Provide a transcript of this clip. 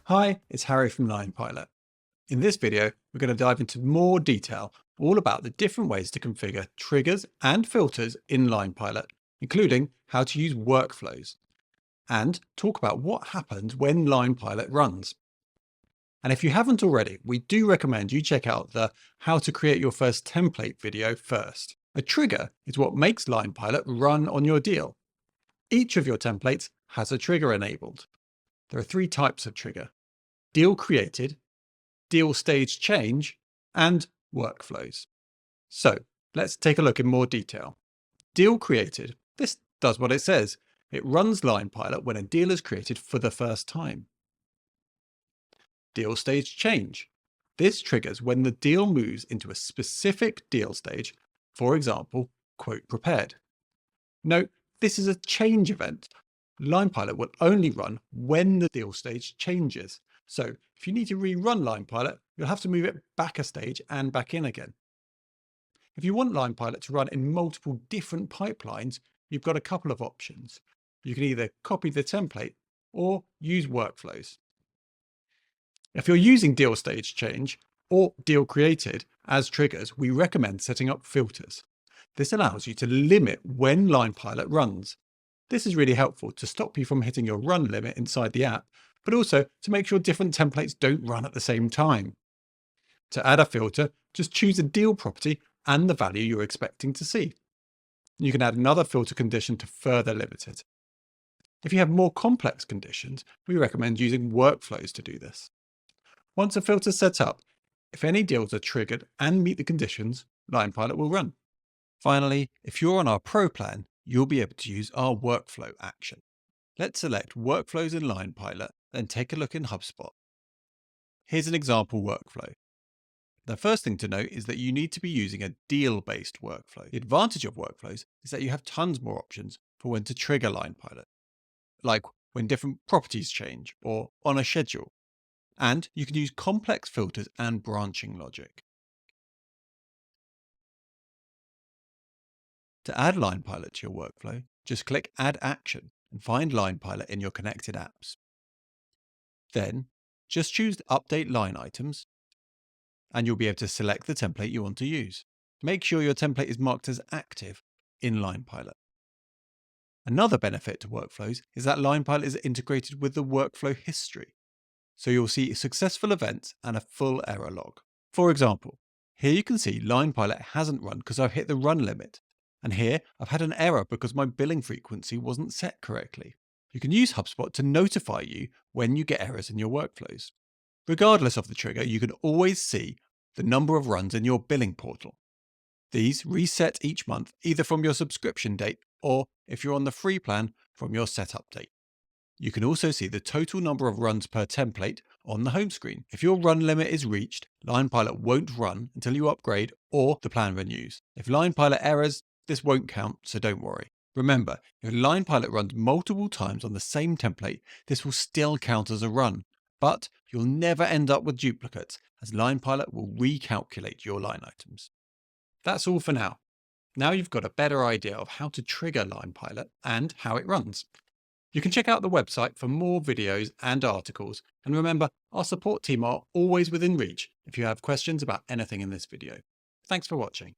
Hi, it's Harry from LinePilot. In this video, we're going to dive into more detail all about the different ways to configure triggers and filters in LinePilot, including how to use workflows, and talk about what happens when LinePilot runs. And if you haven't already, we do recommend you check out the How to Create Your First Template video first. A trigger is what makes LinePilot run on your deal. Each of your templates has a trigger enabled. There are three types of trigger: deal created, deal stage change, and workflows. So let's take a look in more detail. Deal created. This does what it says. It runs LinePilot when a deal is created for the first time. Deal stage change. This triggers when the deal moves into a specific deal stage, for example, quote prepared. Note, this is a change event. LinePilot will only run when the deal stage changes. So if you need to rerun LinePilot, you'll have to move it back a stage and back in again. If you want LinePilot to run in multiple different pipelines, you've got a couple of options. You can either copy the template or use workflows. If you're using deal stage change or deal created as triggers, we recommend setting up filters. This allows you to limit when LinePilot runs. This is really helpful to stop you from hitting your run limit inside the app, but also to make sure different templates don't run at the same time. To add a filter, just choose a deal property and the value you're expecting to see. You can add another filter condition to further limit it. If you have more complex conditions, we recommend using workflows to do this. Once a filter is set up, if any deals are triggered and meet the conditions, LinePilot will run. Finally, if you're on our Pro plan, you'll be able to use our workflow action. Let's select Workflows in LinePilot, then take a look in HubSpot. Here's an example workflow. The first thing to note is that you need to be using a deal-based workflow. The advantage of workflows is that you have tons more options for when to trigger LinePilot, like when different properties change or on a schedule. And you can use complex filters and branching logic. To add LinePilot to your workflow, just click Add Action and find LinePilot in your connected apps. Then, just choose Update Line Items, and you'll be able to select the template you want to use. Make sure your template is marked as active in LinePilot. Another benefit to workflows is that LinePilot is integrated with the workflow history, so you'll see successful events and a full error log. For example, here you can see LinePilot hasn't run because I've hit the run limit, and here I've had an error because my billing frequency wasn't set correctly. You can use HubSpot to notify you when you get errors in your workflows. Regardless of the trigger, you can always see the number of runs in your billing portal. These reset each month, either from your subscription date or, if you're on the free plan, from your setup date. You can also see the total number of runs per template on the home screen. If your run limit is reached, LinePilot won't run until you upgrade or the plan renews. If LinePilot errors, this won't count, so don't worry. Remember, if LinePilot runs multiple times on the same template, this will still count as a run, but you'll never end up with duplicates, as LinePilot will recalculate your line items. That's all for now. Now you've got a better idea of how to trigger LinePilot and how it runs. You can check out the website for more videos and articles, and remember, our support team are always within reach if you have questions about anything in this video. Thanks for watching.